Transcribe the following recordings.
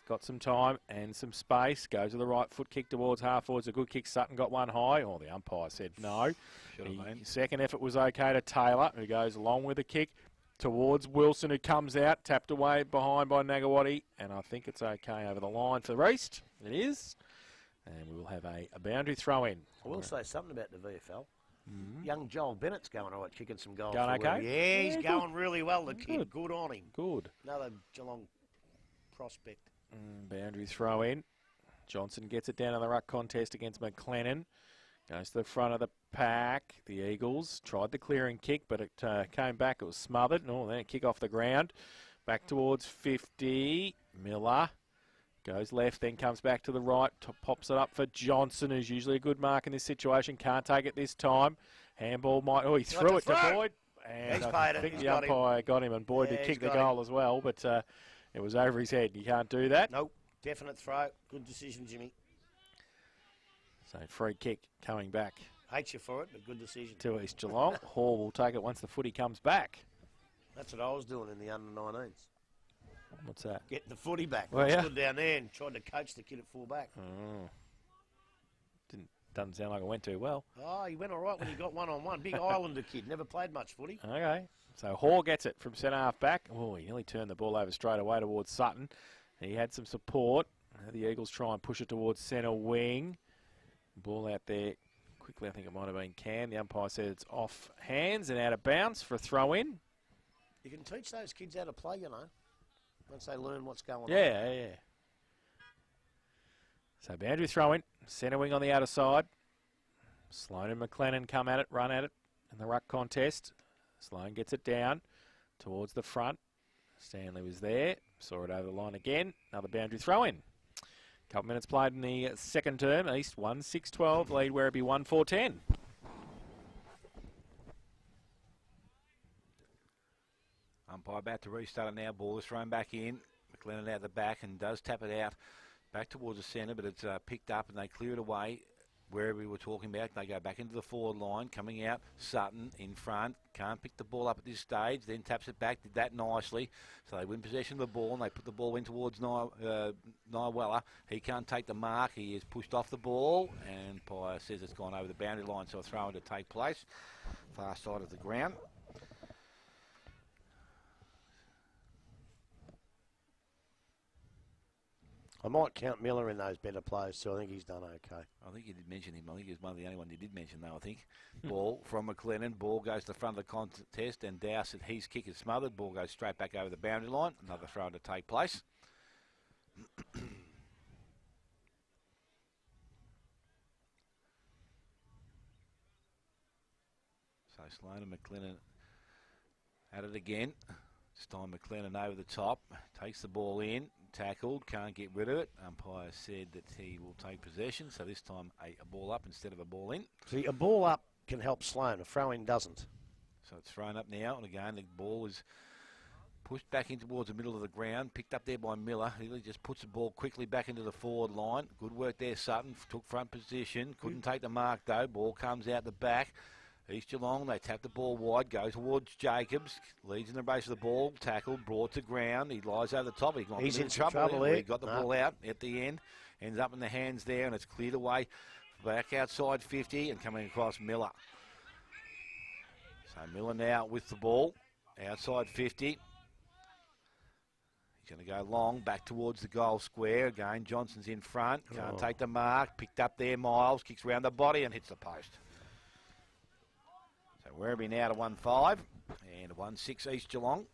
got some time and some space. Goes with the right foot kick towards half forwards. A good kick. Sutton got one high. Oh, the umpire said no. The second effort was okay to Taylor, who goes along with the kick towards Wilson, who comes out, tapped away behind by Nagawati, and I think it's okay over the line for the East. It is. And we will have a boundary throw in. I will say something about the VFL. Young Joel Bennett's going all right, kicking some goals. Going okay? Yeah, he's going really well, the kid. Good on him. Good. Another Geelong prospect. Boundary throw in. Johnson gets it down in the ruck contest against McLennan. Goes to the front of the pack. The Eagles tried the clearing kick, but it came back. It was smothered. Oh, then a kick off the ground. Back towards 50. Miller goes left, then comes back to the right. Pops it up for Johnson, who's usually a good mark in this situation. Can't take it this time. Handball might... Oh, he threw it to Boyd. And I think the umpire got him, and Boyd did kick the goal as well, but it was over his head. You can't do that. Nope. Definite throw. Good decision, Jimmy. So free kick coming back. Hate you for it, but good decision. To East Geelong. Hall will take it once the footy comes back. That's what I was doing in the under-19s. What's that? Getting the footy back. Well, I stood down there and tried to coach the kid at full back. Oh. Doesn't sound like it went too well. Oh, he went all right when he got one-on-one. Big Islander kid. Never played much footy. Okay. So Hall gets it from centre half back. Oh, he nearly turned the ball over straight away towards Sutton. He had some support. The Eagles try and push it towards centre wing. Ball out there quickly. I think it might have been Cam. The umpire said it's off hands and out of bounds for a throw in. You can teach those kids how to play, you know, once they learn what's going on. Yeah. So boundary throw in. Centre wing on the outer side. Sloan and McLennan come at it, run at it in the ruck contest. Sloan gets it down towards the front. Stanley was there. Saw it over the line again. Another boundary throw in. Couple minutes played in the second term. East 1-6-12. Lead Werribee 1-4-10. Umpire about to restart it now. Ball is thrown back in. McLennan out the back and does tap it out back towards the centre, but it's picked up and they clear it away. Where we were talking about, they go back into the forward line, coming out, Sutton in front, can't pick the ball up at this stage, then taps it back, did that nicely, so they win possession of the ball and they put the ball in towards Nyawella. He can't take the mark, he is pushed off the ball, and umpire says it's gone over the boundary line, so a throw in to take place, far side of the ground. I might count Miller in those better players, so I think he's done okay. I think you did mention him. I think he's one of the only ones you did mention, though, I think. Ball from McLennan. Ball goes to the front of the contest, and Dowsett, his kick is smothered. Ball goes straight back over the boundary line. Another throw to take place. So Sloan and McLennan at it again. This time McLennan over the top. Takes the ball in. Tackled, can't get rid of it. Umpire said that he will take possession, so this time a ball up instead of a ball in. See, a ball up can help Sloan, a throw-in doesn't. So it's thrown up now, and again the ball is pushed back in towards the middle of the ground, picked up there by Miller. He just puts the ball quickly back into the forward line. Good work there, Sutton, took front position, couldn't take the mark though. Ball comes out the back. East Geelong, they tap the ball wide, go towards Jacobs, leads in the race of the ball, tackled, brought to ground, he lies over the top, he's in trouble there. He got the ball out at the end, ends up in the hands there, and it's cleared away back outside 50 and coming across Miller. So Miller now with the ball, outside 50. He's going to go long, back towards the goal square. Again, Johnson's in front, can't take the mark, picked up there, Miles, kicks around the body and hits the post. So Werribee now to 1-5 and 1-6 East Geelong.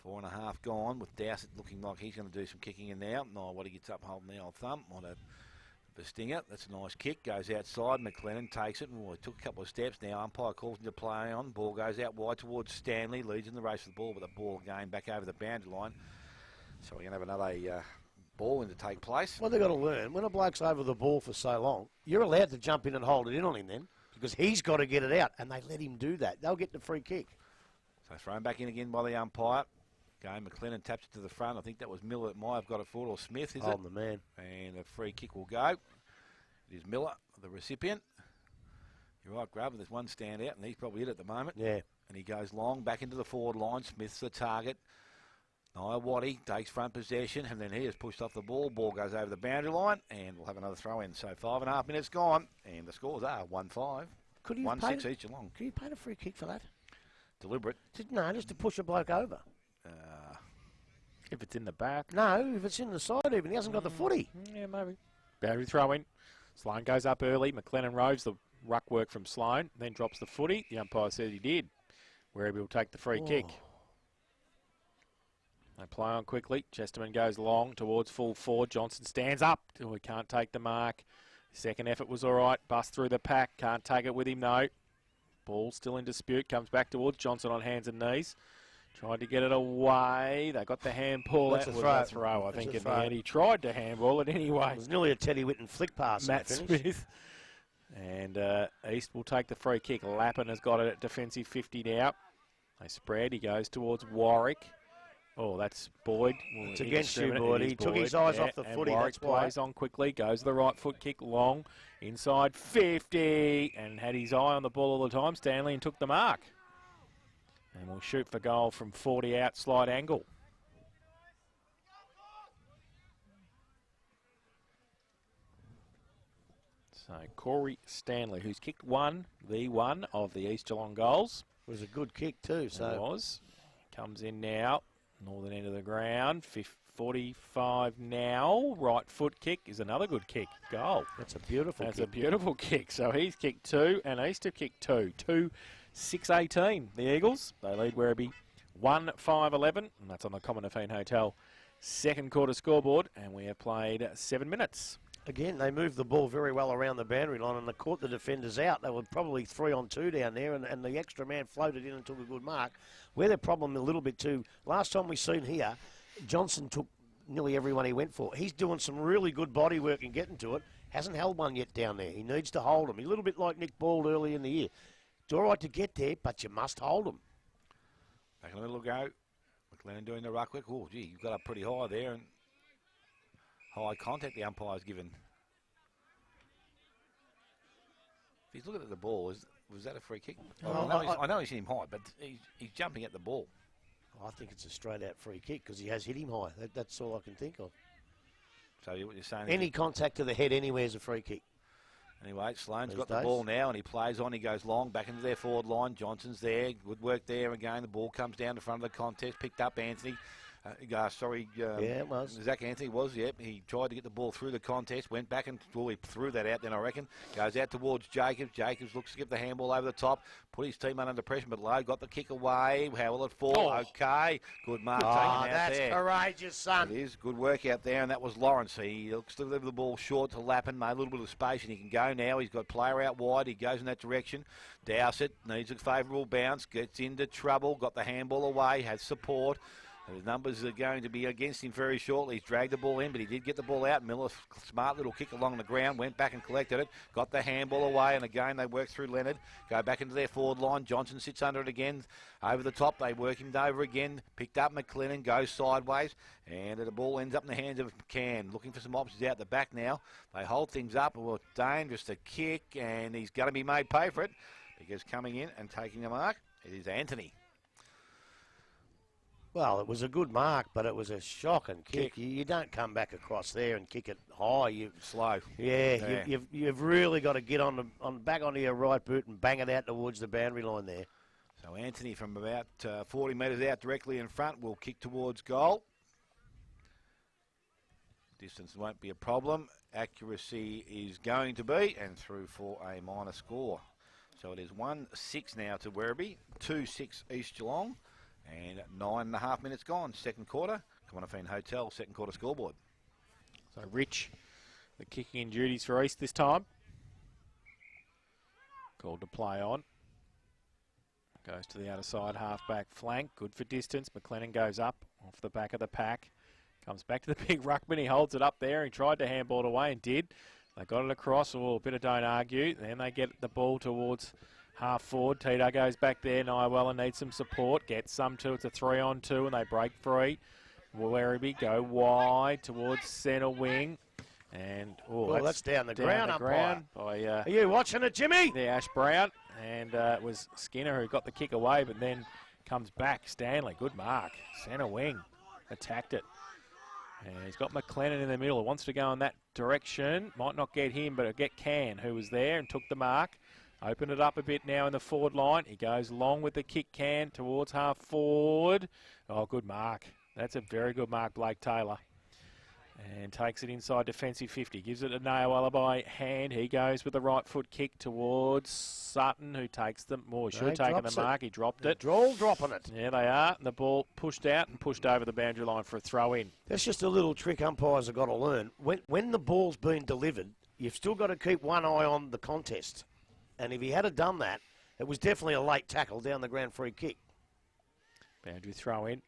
4.5 gone with Dowsett looking like he's going to do some kicking in now. What he gets up holding the old thumb on a stinger. That's a nice kick. Goes outside. McLennan takes it. He took a couple of steps. Now umpire calls him to play on. Ball goes out wide towards Stanley. Leads in the race for the ball, but the ball again back over the boundary line. So we're going to have another ball in to take place. Well, they've got to learn. When a bloke's over the ball for so long, you're allowed to jump in and hold it in on him then, because he's got to get it out, and they let him do that. They'll get the free kick. So thrown back in again by the umpire. Again, McLennan taps it to the front. I think that was Miller that might have got it forward, or Smith, is it? The man. And a free kick will go. It is Miller, the recipient. You're right, Grub, there's one stand out, and he's probably it at the moment. Yeah. And he goes long, back into the forward line. Smith's the target. Waddy takes front possession, and then he is pushed off the ball. Ball goes over the boundary line, and we'll have another throw in. So 5.5 minutes gone, and the scores are 1-5. Could you 1-6 each along. Could you paid a free kick for that? Deliberate. No, just to push a bloke over. If it's in the back. No, if it's in the side even, he hasn't got the footy. Yeah, maybe. Boundary throw in. Sloan goes up early. McLennan roves the ruck work from Sloan, then drops the footy. The umpire says he did. Werribee will take the free kick. They play on quickly. Chesterman goes long towards full forward. Johnson stands up. Oh, he can't take the mark. Second effort was all right. Bust through the pack. Can't take it with him, no. Ball still in dispute. Comes back towards Johnson on hands and knees. Tried to get it away. They got the handball. That's that a was throw. a throw, I think, in the throw. end. He tried to handball it anyway. It was nearly a Teddy Whitten flick pass. Matt Smith. And East will take the free kick. Lappin has got it at defensive 50 now. They spread. He goes towards Warwick. Oh, that's Boyd. It's against you, Boyd. He took his eyes off the footy. Warwick That's why. plays on quickly. Goes the right foot kick long. Inside 50. And had his eye on the ball all the time. Stanley and took the mark. And we'll shoot for goal from 40 out, slide angle. So Corey Stanley, who's kicked the one of the East Geelong goals. It was a good kick too. So It was. Comes in now, northern end of the ground, 45 now. Right foot kick is another good kick. Goal. that's a beautiful That's kick. a beautiful kick. So he's kicked 2 and East have kicked 2. 2-6-18. The Eagles, they lead Werribee 1-5-11. And that's on the Commonwealth Hotel second quarter scoreboard. And we have played 7 minutes. Again, they moved the ball very well around the boundary line and they caught the defenders out. They were probably 3-on-2 down there and the extra man floated in and took a good mark. Where their problem a little bit too, last time we seen here, Johnson took nearly everyone he went for. He's doing some really good body work and getting to it. Hasn't held one yet down there. He needs to hold them. He's a little bit like Nick Bald early in the year. It's all right to get there, but you must hold them. Back a little go. McLennan doing the ruck work. Oh, gee, you got up pretty high there, and high contact the umpire's given. If he's looking at the ball, was that a free kick? I know he's hit him high, but he's jumping at the ball. I think it's a straight-out free kick because he has hit him high. That's all I can think of. So what you're saying Any contact to the head anywhere is a free kick. Anyway, Sloan's These got the days. ball now and he plays on. He goes long back into their forward line. Johnson's there. Good work there again. The ball comes down to front of the contest. Picked up Anthony. Yeah, it was. Zach Anthony was, yep. He tried to get the ball through the contest, went back and he threw that out then, I reckon. Goes out towards Jacobs. Jacobs looks to get the handball over the top, put his team under pressure, but Lowe got the kick away. How will it fall? Oh. Okay. Good mark taken out there. That's courageous, son. It is. Good work out there, and that was Lawrence. He looks to deliver the ball short to Lappin, made a little bit of space, and he can go now. He's got player out wide. He goes in that direction. Dowsett needs a favourable bounce, gets into trouble, got the handball away, has support. His numbers are going to be against him very shortly. He's dragged the ball in, but he did get the ball out. Miller, smart little kick along the ground, went back and collected it, got the handball away, and again they work through Leonard, go back into their forward line. Johnson sits under it again, over the top. They work him over again, picked up McLennan, goes sideways, and the ball ends up in the hands of McCann. Looking for some options out the back now. They hold things up. Well, dangerous to kick, and he's going to be made pay for it, because coming in and taking the mark, it is Anthony. Well, it was a good mark, but it was a shocking kick. You don't come back across there and kick it high. Slow. Yeah. You've really got to get back onto your right boot and bang it out towards the boundary line there. So Anthony from about 40 metres out directly in front will kick towards goal. Distance won't be a problem. Accuracy is going to be, and through for a minor score. So it is 1-6 now to Werribee, 2-6 East Geelong. And 9.5 minutes gone. Second quarter. Commonwealth Hotel, second quarter scoreboard. So Rich, the kicking in duties for East this time. Called to play on. Goes to the outer side, half-back flank. Good for distance. McLennan goes up off the back of the pack. Comes back to the big ruckman. He holds it up there. He tried to handball it away and did. They got it across. Oh, a bit of don't argue. Then they get the ball towards half forward. Tito goes back there. Nyweller needs some support. Gets some too. It's a 3-on-2 and they break free. Werribee go wide towards centre wing. And that's down the ground, umpire. By, Are you watching it, Jimmy? Yeah, Ash Brown. And it was Skinner who got the kick away, but then comes back. Stanley, good mark. Centre wing. attacked it. And he's got McLennan in the middle. Wants to go in that direction. Might not get him, but it'll get Can, who was there and took the mark. Open it up a bit now in the forward line. He goes long with the kick, Can, towards half forward. Oh, good mark. That's a very good mark, Blake Taylor. And takes it inside defensive 50. Gives it a Naoella by hand. He goes with the right foot kick towards Sutton, who takes them. He should have taken the mark. He dropped it. They're all dropping it. Yeah, they are. And the ball pushed out and pushed over the boundary line for a throw in. That's just a little trick umpires have got to learn. When the ball's been delivered, you've still got to keep one eye on the contest. And if he had done that, it was definitely a late tackle down the ground free kick. Boundary throw in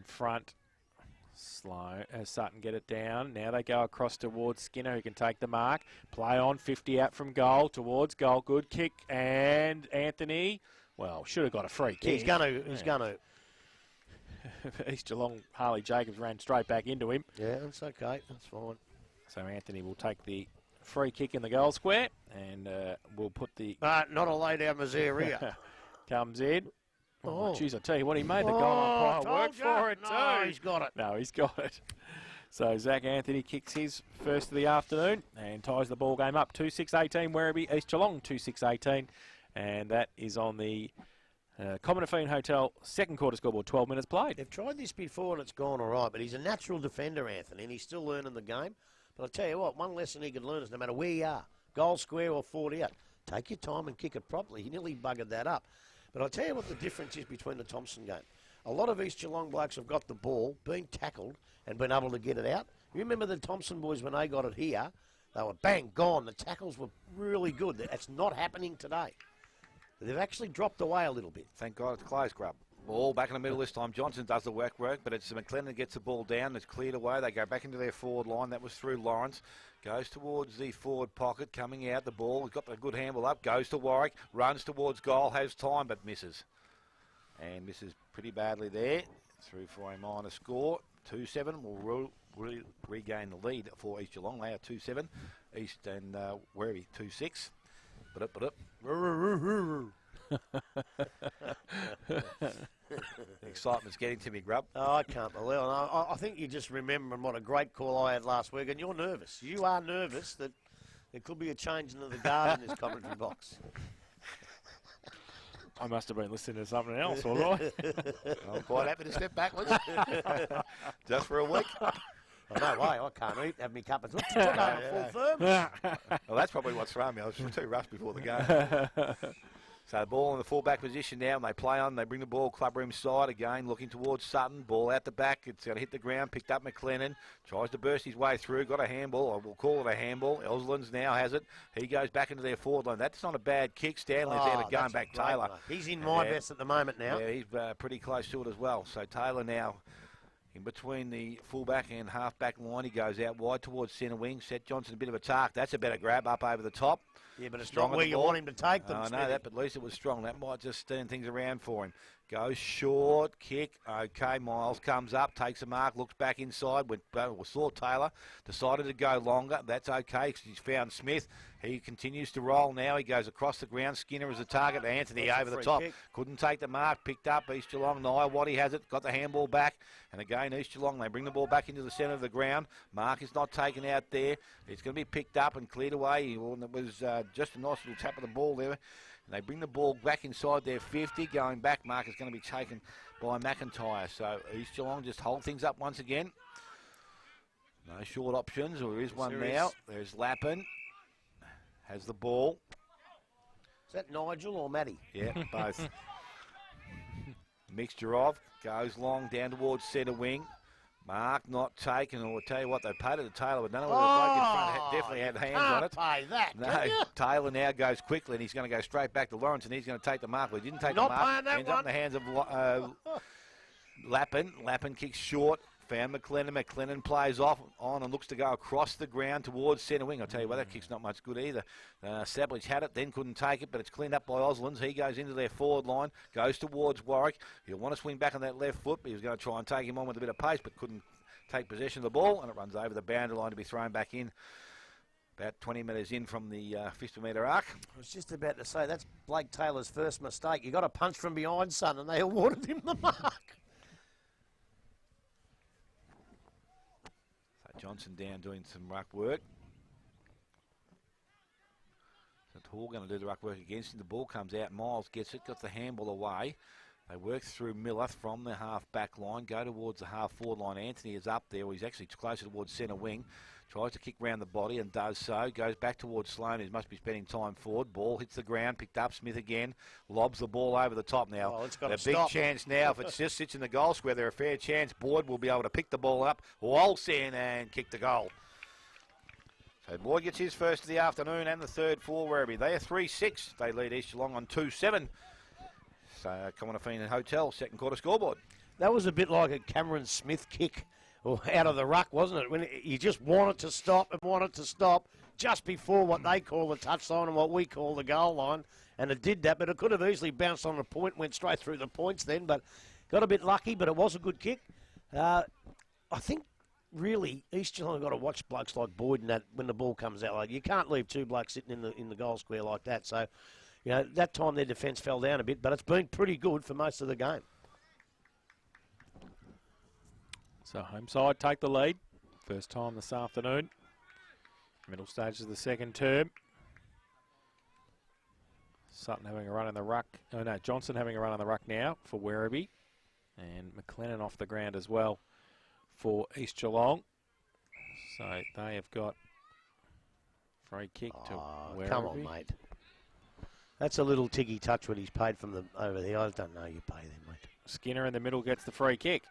front. Slow as Sutton get it down. Now they go across towards Skinner, who can take the mark. Play on, 50 out from goal, towards goal. Good kick, and Anthony, well, should have got a free kick. He's going to. East Geelong, Harley Jacobs ran straight back into him. Yeah, that's okay. That's fine. So Anthony will take the free kick in the goal square, and we'll put the... not a lay down Missouri. Comes in. Oh, jeez, I tell you what, he made the goal umpire work for it, too. No, he's got it. No, he's got it. So Zach Anthony kicks his first of the afternoon and ties the ball game up. 2-6-18 Werribee, East Geelong 2-6-18. And that is on the Commonwealth Hotel second quarter scoreboard, 12 minutes played. They've tried this before and it's gone all right, but he's a natural defender, Anthony, and he's still learning the game. But I'll tell you what, one lesson he can learn is no matter where you are, goal square or 40 out, take your time and kick it properly. He nearly buggered that up. But I'll tell you what the difference is between the Thompson game. A lot of East Geelong blokes have got the ball, been tackled, and been able to get it out. You remember the Thompson boys when they got it here? They were bang, gone. The tackles were really good. That's not happening today. They've actually dropped away a little bit. Thank God it's close, Grub. Ball back in the middle this time. Johnson does the work, but it's McLennan that gets the ball down. It's cleared away. They go back into their forward line. That was through Lawrence. Goes towards the forward pocket, coming out the ball. He's got the good handle up. Goes to Warwick. Runs towards goal. Has time, but misses. And misses pretty badly there. Through for a minor score. 2-7 will regain the lead for East Geelong. They are 2-7. East and Werribee 2-6. But up. The excitement's getting to me, Grub. Oh, I can't believe it. I think you're just remembering what a great call I had last week, and you're nervous. You are nervous that there could be a change into the guard in this commentary box. I must have been listening to something else, all right. I'm quite happy to step backwards. Just for a week. Oh, no way, I can't eat, have me cup of tea. Full firm. Well, that's probably what's thrown me. I was too rushed before the game. So the ball in the full-back position now, and they play on. They bring the ball clubroom side again, looking towards Sutton. Ball out the back. It's going to hit the ground. Picked up McLennan. Tries to burst his way through. Got a handball. I will call it a handball. Elslands now has it. He goes back into their forward line. That's not a bad kick. Stanley's there to going back Taylor. One. He's in my best at the moment now. Yeah, he's pretty close to it as well. So Taylor now in between the fullback and half-back line. He goes out wide towards centre wing. Set Johnson a bit of a tark. That's a better grab up over the top. Yeah, but it's not where you want him to take them. I know that, but at least it was strong. That might just turn things around for him. Goes short, kick. Okay, Miles comes up, takes a mark, looks back inside. Saw Taylor, decided to go longer. That's okay because he's found Smith. He continues to roll now. He goes across the ground. Skinner is a target. Anthony over the top. Couldn't take the mark. Picked up. East Geelong. Waddy has it. Got the handball back. And again, East Geelong, they bring the ball back into the centre of the ground. Mark is not taken out there. It's going to be picked up and cleared away. It was just a nice little tap of the ball there. And they bring the ball back inside their 50. Going back, Mark is going to be taken by McIntyre. So East Geelong just hold things up once again. No short options. There is one now. There's Lappin. Has the ball. Is that Nigel or Matty? Yeah, both. Mixture of. Goes long down towards centre wing. Mark not taken. I'll tell you what, they paid it to Taylor, but none of the bloke in front definitely had hands on it. Pay that, no, Taylor now goes quickly, and he's going to go straight back to Lawrence, and he's going to take the mark. Well, he didn't take the mark. Ends up in the hands of Lappin. Lappin kicks short. Found McLennan. McLennan plays on and looks to go across the ground towards centre wing. I'll tell you what, that kick's not much good either. Sablage had it, then couldn't take it, but it's cleaned up by Oslands. He goes into their forward line, goes towards Warwick. He'll want to swing back on that left foot, but he was going to try and take him on with a bit of pace, but couldn't take possession of the ball, and it runs over the boundary line to be thrown back in. About 20 metres in from the 50-metre arc. I was just about to say, that's Blake Taylor's first mistake. You got a punch from behind, son, and they awarded him the mark. Johnson down doing some ruck work. So Hall going to do the ruck work against him. The ball comes out. Miles gets it, got the handball away. They work through Miller from the half-back line, go towards the half-forward line. Anthony is up there. He's actually closer towards centre wing. Tries to kick round the body and does so. Goes back towards Sloan, who must be spending time forward. Ball hits the ground, picked up. Smith again. Lobs the ball over the top now. Oh, it's got a to big stop. chance now. If it just sits in the goal square, there's a fair chance Boyd will be able to pick the ball up, waltz in and kick the goal. So Boyd gets his first of the afternoon and the third for Werribee. They are 3-6. They lead East Geelong on 2-7. So Cominafine Hotel, second quarter scoreboard. That was a bit like a Cameron Smith kick out of the ruck, wasn't it? When you just wanted to stop and wanted to stop just before what they call the touchline and what we call the goal line. And it did that, but it could have easily bounced on the point, went straight through the points then, but got a bit lucky, but it was a good kick. I think, really, East Geelong have got to watch blokes like Boyd and that when the ball comes out. Like, you can't leave two blokes sitting in the goal square like that. So, you know, that time their defence fell down a bit, but it's been pretty good for most of the game. So home side take the lead. First time this afternoon. Middle stages of the second term. Sutton having a run in the ruck. Oh no, Johnson having a run in the ruck now for Werribee. And McLennan off the ground as well for East Geelong. So they have got free kick to Werribee. Come on, mate. That's a little tiggy touch when he's paid from the over there. I don't know you pay them, mate. Skinner in the middle gets the free kick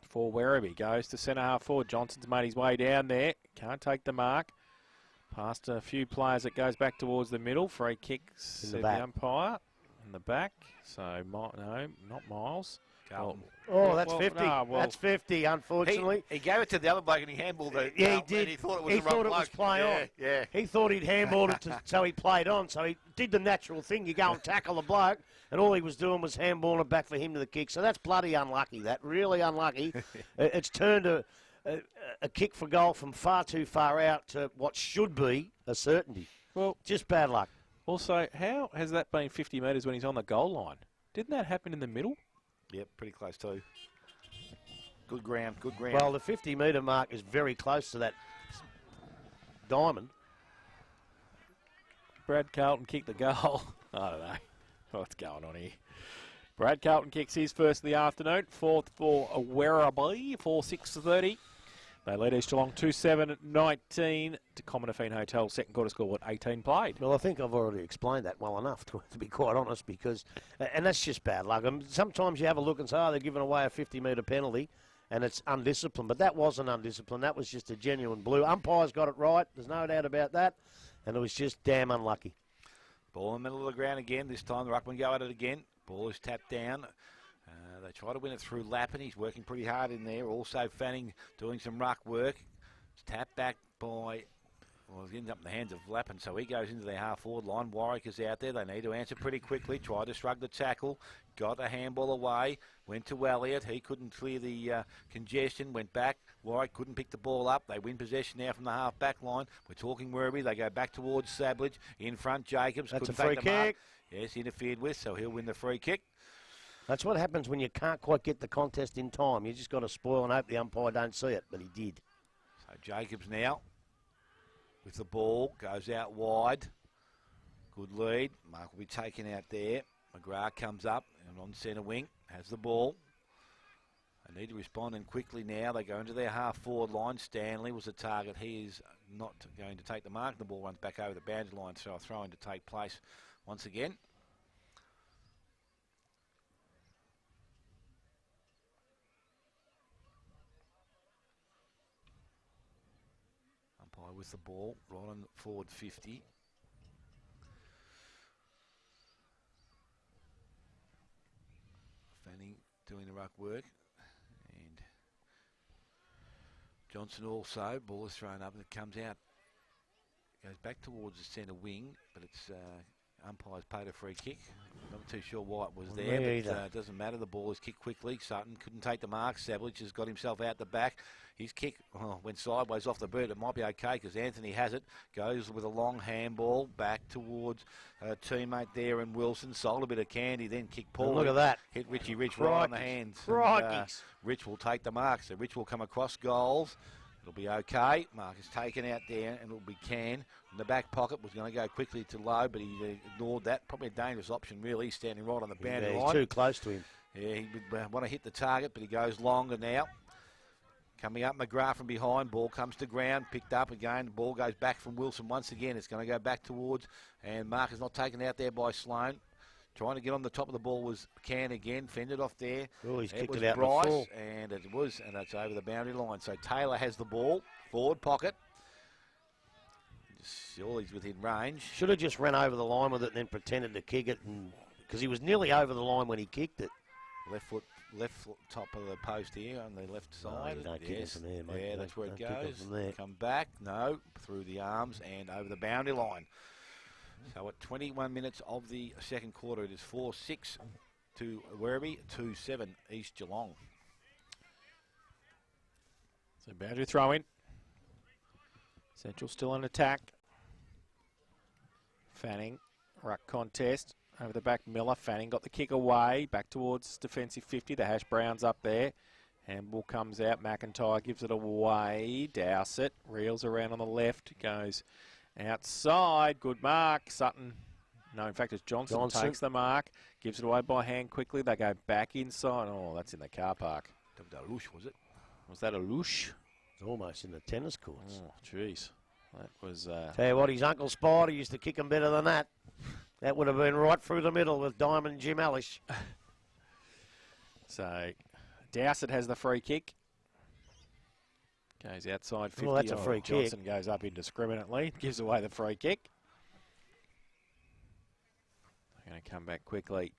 for Werribee. Goes to centre half forward. Johnson's made his way down there. Can't take the mark. Past a few players, it goes back towards the middle. Free kick, said the umpire. In the back. So, no, not Miles. Oh, that's well, 50. No, well, that's 50, unfortunately. He gave it to the other bloke and he handballed it. Yeah, he did. And he thought it was he the wrong thought it bloke. was play on. Yeah. He thought he'd handballed it so he played on. So he did the natural thing. You go and tackle the bloke, and all he was doing was handballing it back for him to the kick. So that's bloody unlucky. That really unlucky. It's turned a kick for goal from far too far out to what should be a certainty. Well, just bad luck. Also, how has that been 50 metres when he's on the goal line? Didn't that happen in the middle? Yep, pretty close too. Good ground, good ground. Well, the 50-metre mark is very close to that diamond. Brad Carlton kicked the goal. I don't know what's going on here. Brad Carlton kicks his first of the afternoon. Fourth for Werribee, 4-6-30. They lead East Geelong 2-7-19 to Cominafine Hotel. Second quarter score, 18 played. Well, I think I've already explained that well enough, to be quite honest, because, and that's just bad luck. Sometimes you have a look and say, oh, they're giving away a 50-metre penalty, and it's undisciplined. But that wasn't undisciplined. That was just a genuine blue. Umpires got it right. There's no doubt about that. And it was just damn unlucky. Ball in the middle of the ground again. This time the ruckman go at it again. Ball is tapped down. They try to win it through Lappin. He's working pretty hard in there. Also Fanning doing some ruck work. It's tapped back by, well, it ends up in the hands of Lappin, so he goes into their half-forward line. Warwick is out there. They need to answer pretty quickly. Tried to shrug the tackle. Got a handball away. Went to Elliott. He couldn't clear the congestion. Went back. Warwick couldn't pick the ball up. They win possession now from the half-back line. We're talking Werribee. They go back towards Sablage. In front, Jacobs. That's couldn't a free take the mark. kick. Yes, interfered with, so he'll win the free kick. That's what happens when you can't quite get the contest in time. You just got to spoil and hope the umpire don't see it, but he did. So Jacobs now with the ball, goes out wide. Good lead. Mark will be taken out there. McGrath comes up and on centre wing, has the ball. They need to respond in quickly now. They go into their half-forward line. Stanley was the target. He is not going to take the mark. The ball runs back over the boundary line, so a throw-in to take place once again. Umpire with the ball, right on forward 50. Fanning doing the ruck work. And Johnson also. Ball is thrown up and it comes out. Goes back towards the centre wing, but it's umpire's paid a free kick. Not too sure why it was there, but it doesn't matter. The ball is kicked quickly. Sutton couldn't take the mark. Savage has got himself out the back. His kick went sideways off the boot. It might be okay because Anthony has it. Goes with a long handball back towards a teammate there in Wilson. Sold a bit of candy, then kicked Paul. Look at that. Hit Richie Rich right on the hands. Crikey. Rich will take the mark. So Rich will come across goals. It'll be okay. Mark is taken out there, and it'll be Can. In the back pocket, was going to go quickly to low, but he ignored that. Probably a dangerous option, really, standing right on the boundary He's line. too close to him. Yeah, he would want to hit the target, but he goes longer now. Coming up, McGrath from behind. Ball comes to ground, picked up again. The ball goes back from Wilson once again. It's going to go back towards, and Mark is not taken out there by Sloan. Trying to get on the top of the ball was Can again, fended off there. Oh, he's kicked was it out Bryce, before. and it's over the boundary line. So Taylor has the ball, forward pocket. Surely he's within range. Should have just ran over the line with it and then pretended to kick it, because he was nearly over the line when he kicked it. Left foot, top of the post here on the left side. You don't kick it from there, mate. Yeah, that's where it Don't kick it goes. from there. Come back, no, through the arms and over the boundary line. So at 21 minutes of the second quarter, it is 4-6 to Werribee, 2-7 East Geelong. So boundary throw in. Central still in attack. Fanning, ruck contest. Over the back, Miller. Fanning got the kick away. Back towards defensive 50. The Hash Browns up there. Handball comes out. McIntyre gives it away. Dowsett reels around on the left. Goes outside. Good mark. Sutton. No, in fact, it's Johnson takes the mark. Gives it away by hand quickly. They go back inside. Oh, that's in the car park. Was it? Was that a loosh? It's almost in the tennis courts. Oh, jeez. That was... Tell you what, his Uncle Spider used to kick him better than that. That would have been right through the middle with Diamond Jim Ellis. So, Dowsett has the free kick. Goes outside 50. Well, that's a free kick. Johnson goes up indiscriminately. Gives away the free kick. They're going to come back quickly.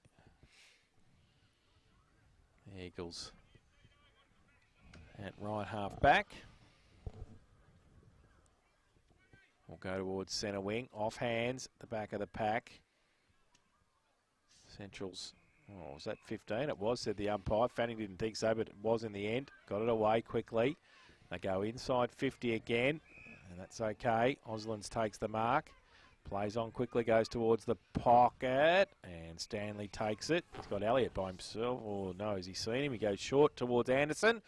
The Eagles at right half back. We'll go towards centre wing. Off hands, the back of the pack. Central's, oh, was that 15? It was, said the umpire. Fanning didn't think so, but it was in the end. Got it away quickly. They go inside 50 again, and that's okay. Oslands takes the mark. Plays on quickly, goes towards the pocket, and Stanley takes it. He's got Elliott by himself. Oh, no, has he seen him? He goes short towards Anderson.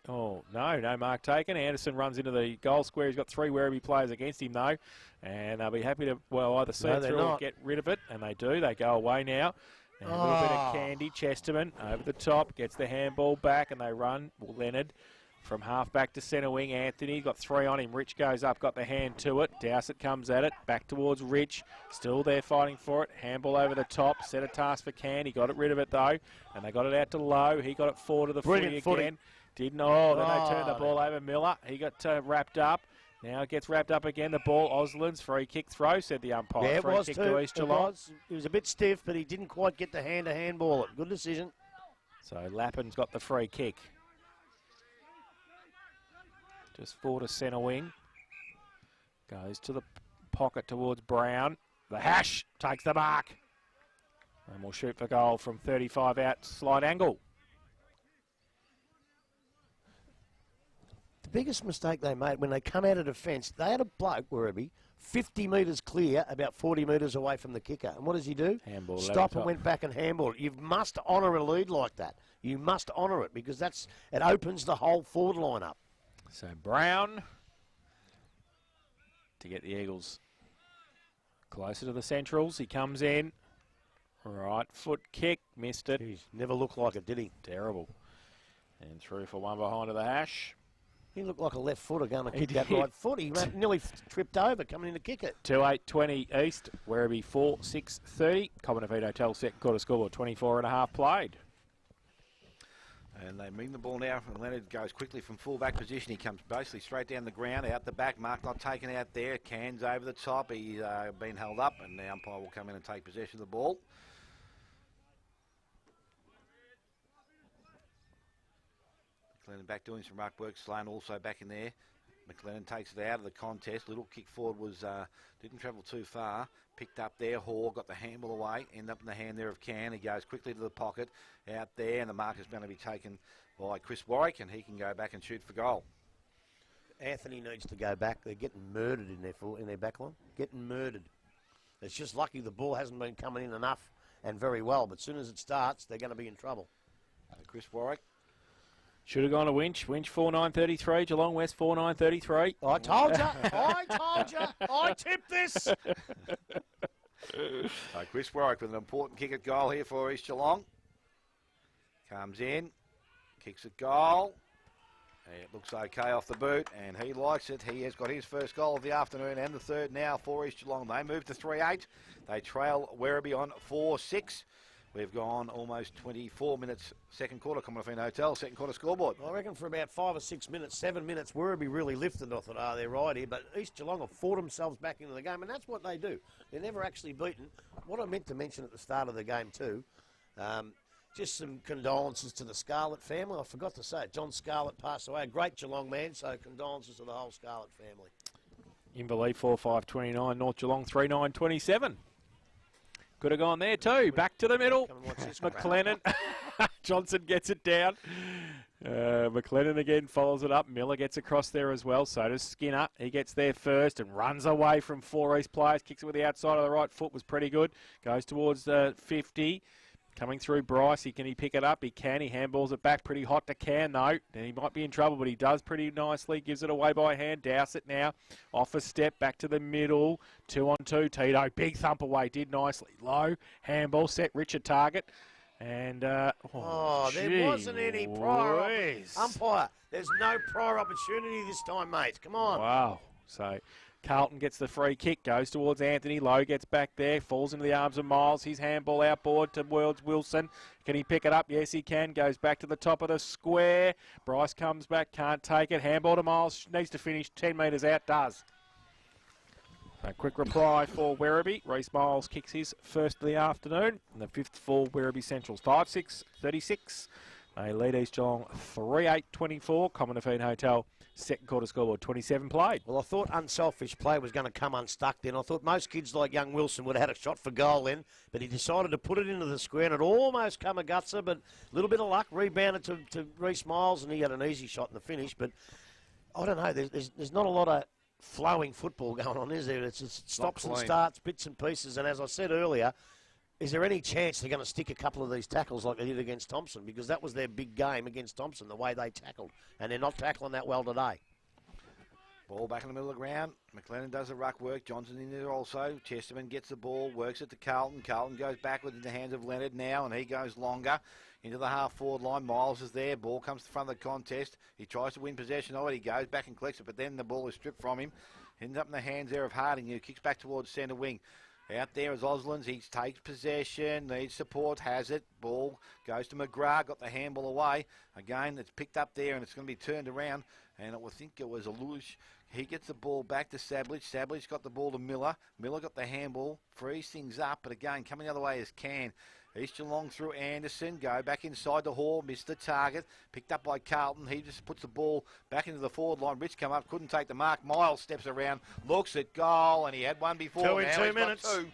Oh, no mark taken. Anderson runs into the goal square. He's got 3 Werribee players against him, though, and they'll be happy to, well, either see it through or get rid of it, and they do. They go away now. And a little bit of Candy. Chesterman over the top, gets the handball back, and they run. Well, Leonard from half back to centre wing. Anthony got 3 on him. Rich goes up, got the hand to it. Dowsett comes at it, back towards Rich. Still there fighting for it. Handball over the top. Set a task for Can. He got rid of it though, and they got it out to Low. He got it 4 to the footy again. Didn't. Oh, then they turned the ball over. Miller. He got wrapped up. Now it gets wrapped up again. The ball, Oslands, free kick throw, said the umpire. Yeah, it free was kick too. to East Geelong. It was a bit stiff, but he didn't quite get the hand-to-hand ball. Good decision. So Lappin's got the free kick. Just 4 to centre wing. Goes to the pocket towards Brown. The Hash takes the mark. And we'll shoot for goal from 35 out, slight angle. The biggest mistake they made when they come out of defence, they had a bloke, Werribee, 50 metres clear, about 40 metres away from the kicker. And what does he do? Handball. Stop and went back and handball it. You must honour a lead like that. You must honour it because it opens the whole forward line up. So Brown to get the Eagles closer to the Centrals. He comes in. Right foot kick. Missed it. Jeez, never looked like it, did he? Terrible. And through for one behind to the Hash. He looked like a left footer going to He kick that did. right foot. He nearly tripped over coming in to kick it. 2-8-20 East, Werribee 4-6-30. Common Event Hotel second quarter scoreboard, 24 and a half played. And they bring the ball now, and Leonard goes quickly from full-back position. He comes basically straight down the ground, out the back. Mark not taken out there. Can's over the top. He's been held up, and the umpire will come in and take possession of the ball. McLennan back doing some ruck work. Sloan also back in there. McLennan takes it out of the contest. Little kick forward was didn't travel too far. Picked up there. Hall got the handball away. End up in the hand there of Can. He goes quickly to the pocket out there, and the mark is going to be taken by Chris Warwick, and he can go back and shoot for goal. Anthony needs to go back. They're getting murdered in their back line. Getting murdered. It's just lucky the ball hasn't been coming in enough and very well, but as soon as it starts, they're going to be in trouble. Chris Warwick Should have gone to Winch. Winch 4.933. Geelong West 4.933. I told you. I told you. I tipped this. So Chris Warwick with an important kick at goal here for East Geelong. Comes in, kicks at goal. It looks okay off the boot, and he likes it. He has got his first goal of the afternoon and the third now for East Geelong. They move to 3-8. They trail Werribee on 4-6. We've gone almost 24 minutes, second quarter, Commonwealth Hotel, second quarter scoreboard. I reckon for about 5 or 6 minutes, 7 minutes, Werribee really lifted. I thought, they're right here. But East Geelong have fought themselves back into the game, and that's what they do. They're never actually beaten. What I meant to mention at the start of the game too, just some condolences to the Scarlett family. I forgot to say it. John Scarlett passed away, a great Geelong man, so condolences to the whole Scarlett family. Inverleigh 4.529. North Geelong 3.927. Could have gone there too. Back to the middle. McLennan. Johnson gets it down. McLennan again follows it up. Miller gets across there as well. So does Skinner. He gets there first and runs away from 4 East players. Kicks it with the outside of the right foot. Was pretty good. Goes towards 50. Coming through Bryce. Can he pick it up? He can. He handballs it back. Pretty hot to Can though. And he might be in trouble, but he does pretty nicely. Gives it away by hand. Douse it now. Off a step. Back to the middle. 2-on-2. Tito. Big thump away. Did nicely. Low. Handball. Set Richard target. And, there wasn't any prior umpire. There's no prior opportunity this time, mate. Come on. Wow. So Carlton gets the free kick, goes towards Anthony. Lowe gets back there, falls into the arms of Miles. His handball outboard towards Wilson. Can he pick it up? Yes, he can. Goes back to the top of the square. Bryce comes back, can't take it. Handball to Miles. Needs to finish 10 metres out. Does. A quick reply for Werribee. Reece Miles kicks his first of the afternoon. And the fifth for Werribee Centrals. 5-6-36. They lead East Geelong 3-8-24. Common Defeat Hotel. Second quarter scoreboard, 27 played. Well, I thought unselfish play was going to come unstuck then. I thought most kids like young Wilson would have had a shot for goal then, but he decided to put it into the square, and it almost come a gutser, but a little bit of luck, rebounded to Reece Miles, and he had an easy shot in the finish. But I don't know, there's not a lot of flowing football going on, is there? It's just stops and starts, bits and pieces, and as I said earlier, is there any chance they're going to stick a couple of these tackles like they did against Thompson? Because that was their big game against Thompson, the way they tackled. And they're not tackling that well today. Ball back in the middle of the ground. McLennan does the ruck work. Johnson in there also. Chesterman gets the ball, works it to Carlton. Carlton goes backward in the hands of Leonard now, and he goes longer into the half-forward line. Miles is there. Ball comes to the front of the contest. He tries to win possession of it. He goes back and collects it, but then the ball is stripped from him. Ends up in the hands there of Harding, who kicks back towards centre wing. Out there is Oslands. He takes possession, needs support, has it. Ball goes to McGrath, got the handball away. Again, it's picked up there and it's going to be turned around. And I think it was a Lush. He gets the ball back to Sablage. Sablage got the ball to Miller. Miller got the handball, frees things up. But again, coming the other way is Can. East Geelong through Anderson, go back inside the Hall, missed the target, picked up by Carlton. He just puts the ball back into the forward line. Rich come up, couldn't take the mark. Miles steps around, looks at goal, and he had one before. Two in 2 minutes. Two.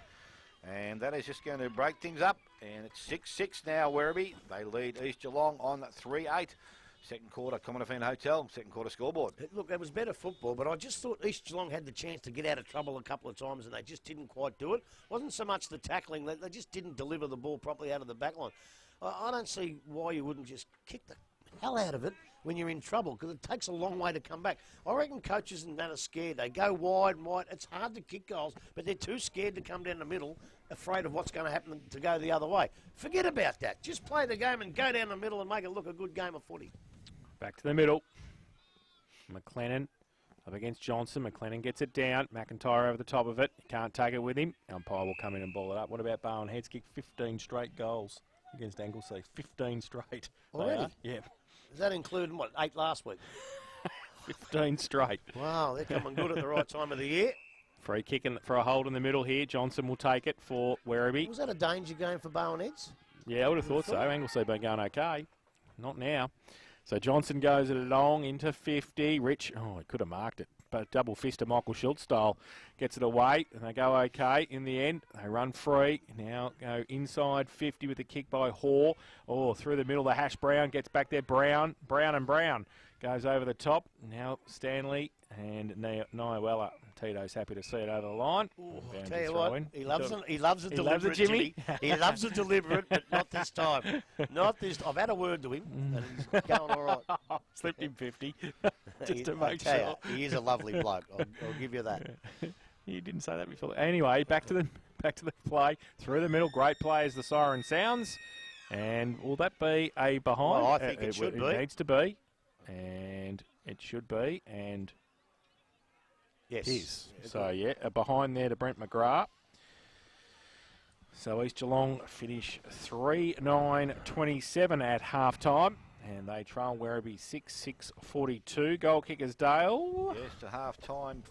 And that is just going to break things up. And it's 6-6 now, Werribee. They lead East Geelong on 3-8. Second quarter, Common Defeat Hotel, second quarter scoreboard. Look, it was better football, but I just thought East Geelong had the chance to get out of trouble a couple of times, and they just didn't quite do it. Wasn't so much the tackling, they just didn't deliver the ball properly out of the back line. I don't see why you wouldn't just kick the hell out of it when you're in trouble, because it takes a long way to come back. I reckon coaches and that are scared. They go wide and wide. It's hard to kick goals, but they're too scared to come down the middle, afraid of what's going to happen to go the other way. Forget about that. Just play the game and go down the middle and make it look a good game of footy. Back to the middle. McLennan up against Johnson. McLennan gets it down. McIntyre over the top of it. He can't take it with him. Umpire will come in and ball it up. What about Bowen Heads? Kick 15 straight goals against Anglesey. 15 straight. Already? Yeah. Does that include, 8 last week? 15 straight. Wow, they're coming good at the right time of the year. Free kick for a hold in the middle here. Johnson will take it for Werribee. Was that a danger game for Bowen Heads? Yeah, I would have thought so. Anglesey been going okay. Not now. So Johnson goes it along into 50. Rich, he could have marked it, but double fist to Michael Schultz style. Gets it away, and they go okay in the end. They run free. Now go inside 50 with the kick by Hoare. Through the middle, the Hash Brown gets back there. Brown. Goes over the top. Now Stanley and Niawella. Tito's happy to see it over the line. Bound Tell to you throw what, in. he loves it. He He loves loves it it, deliberate, Jimmy. He loves it deliberate, but not this time. Not this. I've had a word to him, and he's going all right. Slipped him 50, just to I make tell sure. you, he is a lovely bloke. I'll give you that. You didn't say that before. Anyway, back to the play through the middle. Great play as the siren sounds, and will that be a behind? Well, I think it should be. It needs to be, and it should be, and Yes. is. So yeah, a behind there to Brent McGrath. So East Geelong finish 3-9-27 at half time. And they trail Werribee 6-6-42. Goal kickers Dale. Yes, to half time.